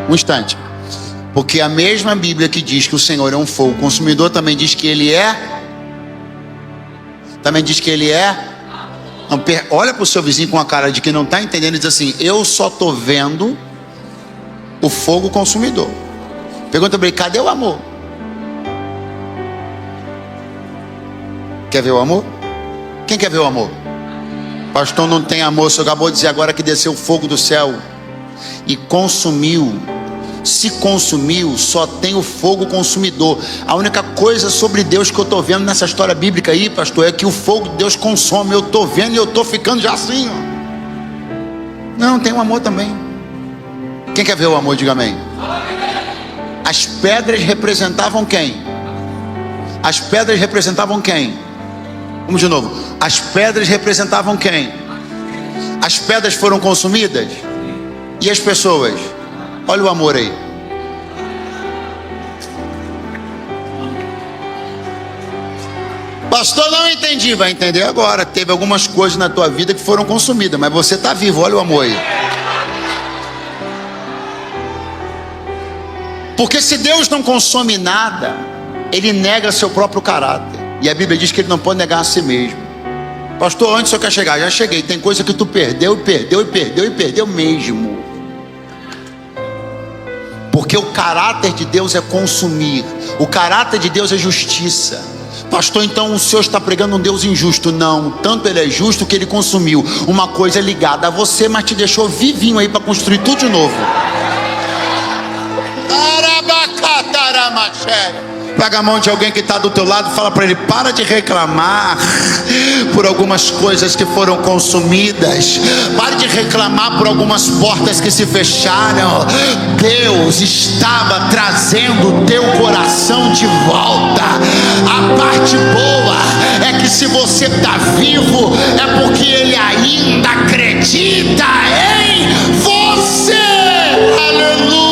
Um instante. Porque a mesma Bíblia que diz que o Senhor é um fogo consumidor também diz que Ele é. Também diz que Ele é. Olha para o seu vizinho com a cara de que não está entendendo e diz assim: eu só estou vendo o fogo consumidor. Pergunta para ele: cadê o amor? Quer ver o amor? Quem quer ver o amor? Pastor, não tem amor. O senhor acabou de dizer agora que desceu o fogo do céu e consumiu. Se consumiu, só tem o fogo consumidor. A única coisa sobre Deus que eu estou vendo nessa história bíblica aí, pastor, é que o fogo de Deus consome. Eu estou vendo e eu estou ficando já assim, ó. Não, tem o amor também. Quem quer ver o amor, diga amém. As pedras representavam quem? As pedras representavam quem? Vamos de novo. As pedras representavam quem? As pedras foram consumidas? E as pessoas? Olha o amor aí. Pastor, não entendi. Vai entender agora. Teve algumas coisas na tua vida que foram consumidas, mas você está vivo. Olha o amor aí. Porque se Deus não consome nada, Ele nega seu próprio caráter. E a Bíblia diz que Ele não pode negar a si mesmo. Pastor, onde o senhor quer chegar? Já cheguei. Tem coisa que tu perdeu mesmo. Porque o caráter de Deus é consumir, o caráter de Deus é justiça. Pastor, então o senhor está pregando um Deus injusto? Não, tanto ele é justo que ele consumiu uma coisa ligada a você, mas te deixou vivinho aí para construir tudo de novo. Pega a mão de alguém que está do teu lado e fala para ele: para de reclamar por algumas coisas que foram consumidas. Pare de reclamar por algumas portas que se fecharam. Deus estava trazendo o teu coração de volta. A parte boa é que se você está vivo, é porque Ele ainda acredita em você. Aleluia.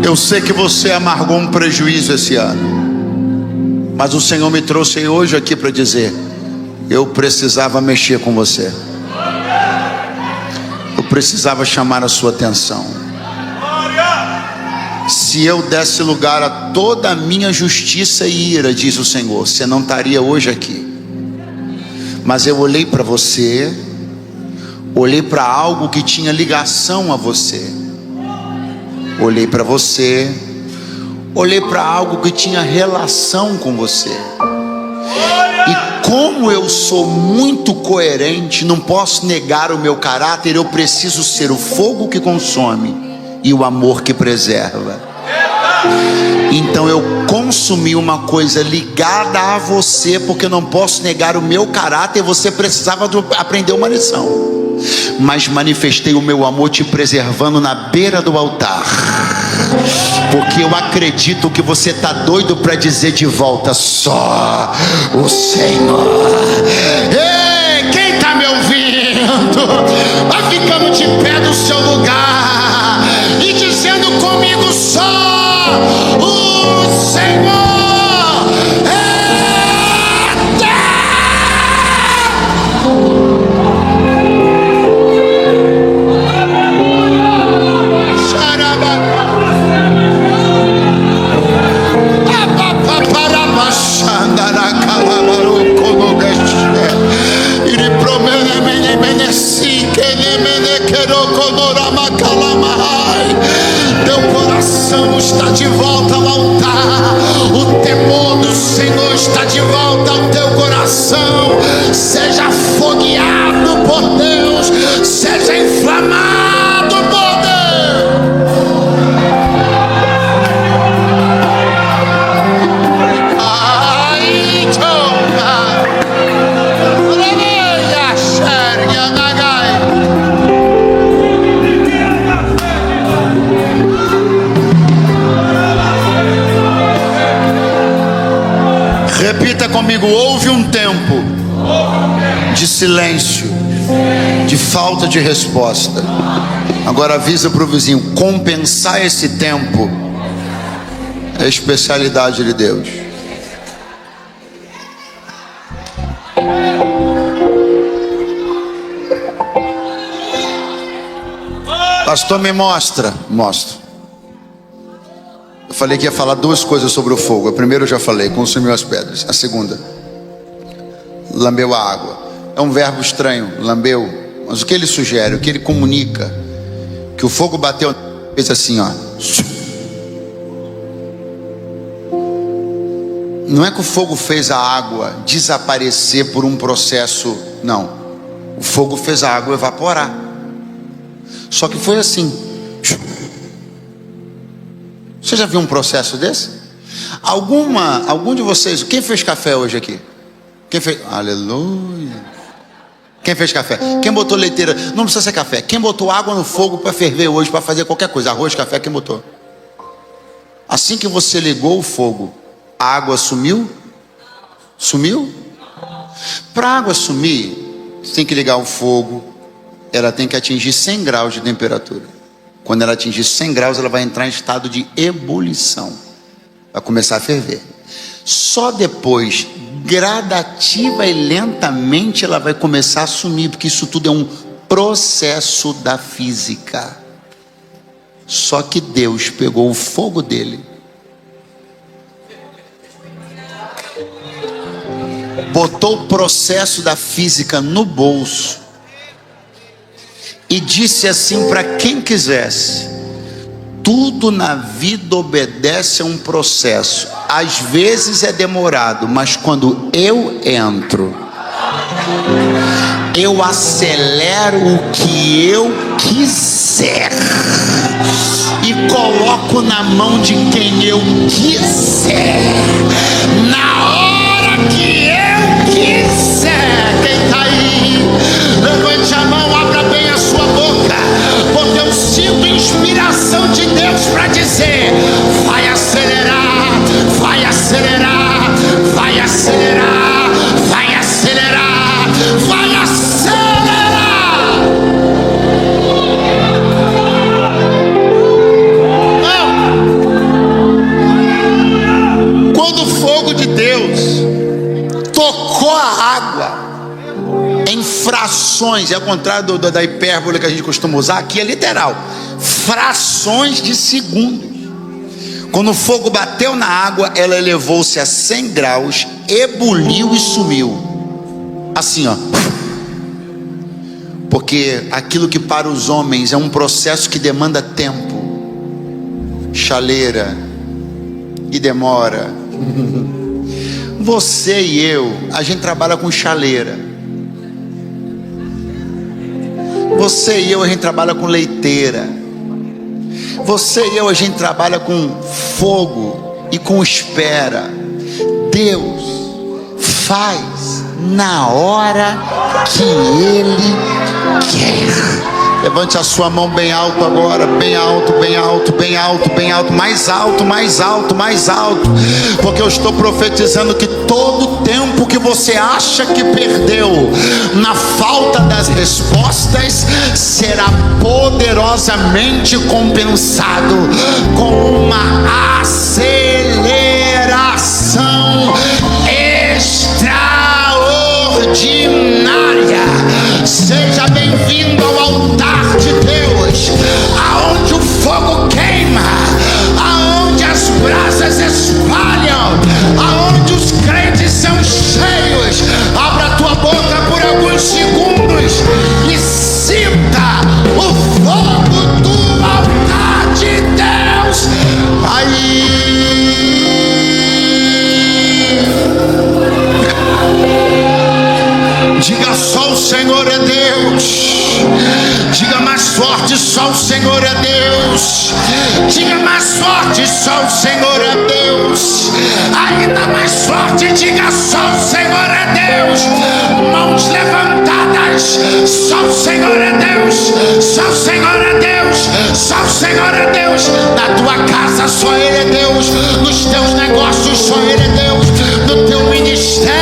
Eu sei que você amargou um prejuízo esse ano, mas o Senhor me trouxe hoje aqui para dizer: eu precisava mexer com você, eu precisava chamar a sua atenção. Se eu desse lugar a toda a minha justiça e ira, diz o Senhor, você não estaria hoje aqui. Mas eu olhei para você, olhei para algo que tinha ligação a você. Olhei para você, olhei para algo que tinha relação com você. E como eu sou muito coerente, não posso negar o meu caráter, eu preciso ser o fogo que consome e o amor que preserva. Então eu consumi uma coisa ligada a você, porque eu não posso negar o meu caráter. Você precisava aprender uma lição, mas manifestei o meu amor te preservando na beira do altar, porque eu acredito que você está doido para dizer de volta: só o Senhor. Ei, quem está me ouvindo? Vai ficando de pé no seu lugar e dizendo comigo: só o Senhor. Teu coração está de volta ao altar. O temor do Senhor está de volta ao teu coração. Seja fogueado por Deus, seja inflamado por Deus. Ai, tchau. Repita comigo: houve um tempo de silêncio, de falta de resposta. Agora avisa para o vizinho: compensar esse tempo é a especialidade de Deus. Pastor, me mostra. Mostro. Eu falei que ia falar duas coisas sobre o fogo. A primeira eu já falei: consumiu as pedras. A segunda, lambeu a água. É um verbo estranho, lambeu, mas o que ele sugere, o que ele comunica, que o fogo bateu, fez assim, ó. Não é que o fogo fez a água desaparecer por um processo, não. O fogo fez a água evaporar. Só que foi assim. Você já viu um processo desse? Algum de vocês, quem fez café hoje aqui? Quem fez? Aleluia. Quem fez café? Quem botou leiteira? Não precisa ser café. Quem botou água no fogo para ferver hoje, para fazer qualquer coisa? Arroz, café, quem botou? Assim que você ligou o fogo, a água sumiu? Sumiu? Para a água sumir, você tem que ligar o fogo. Ela tem que atingir 100 graus de temperatura. Quando ela atingir 100 graus, ela vai entrar em estado de ebulição. Vai começar a ferver. Só depois, gradativa e lentamente, ela vai começar a sumir, porque isso tudo é um processo da física. Só que Deus pegou o fogo dele, botou o processo da física no bolso e disse assim para quem quisesse: tudo na vida obedece a um processo. Às vezes é demorado, mas quando eu entro, eu acelero o que eu quiser e coloco na mão de quem eu quiser, na hora que eu quiser. Quem está aí, levante a mão, abra bem a sua boca, porque eu sinto inspiração de Deus para dizer: vai acelerar, vai acelerar, vai acelerar, vai acelerar, vai acelerar. Quando o fogo de Deus tocou a água em frações, é ao contrário da hipérbole que a gente costuma usar, aqui é literal, frações de segundos. Quando o fogo bateu na água, ela elevou-se a 100 graus, ebuliu e sumiu, assim ó. Porque aquilo que para os homens é um processo que demanda tempo, chaleira e demora, você e eu, a gente trabalha com chaleira. Você e eu, a gente trabalha com leiteira. Você e eu, a gente trabalha com fogo e com espera. Deus faz na hora que Ele quer. Levante a sua mão bem alto agora, bem alto, bem alto, bem alto, bem alto, mais alto, mais alto, mais alto, porque eu estou profetizando que todo o tempo que você acha que perdeu na falta das respostas será poderosamente compensado com uma aceleração extraordinária. Seja bem-vindo ao altar de Deus, aonde o fogo queima, aonde as brasas espalham, aonde os crentes são cheios. Abra a tua boca por alguns segundos e sinta o fogo do altar de Deus. Diga: só o Senhor é Deus. Diga mais forte: só o Senhor é Deus. Diga mais forte: só o Senhor é Deus. Ainda mais forte: diga: só o Senhor é Deus. Mãos levantadas: só o Senhor é Deus. Só o Senhor é Deus. Só o Senhor é Deus. Na tua casa só Ele é Deus. Nos teus negócios só Ele é Deus. No teu ministério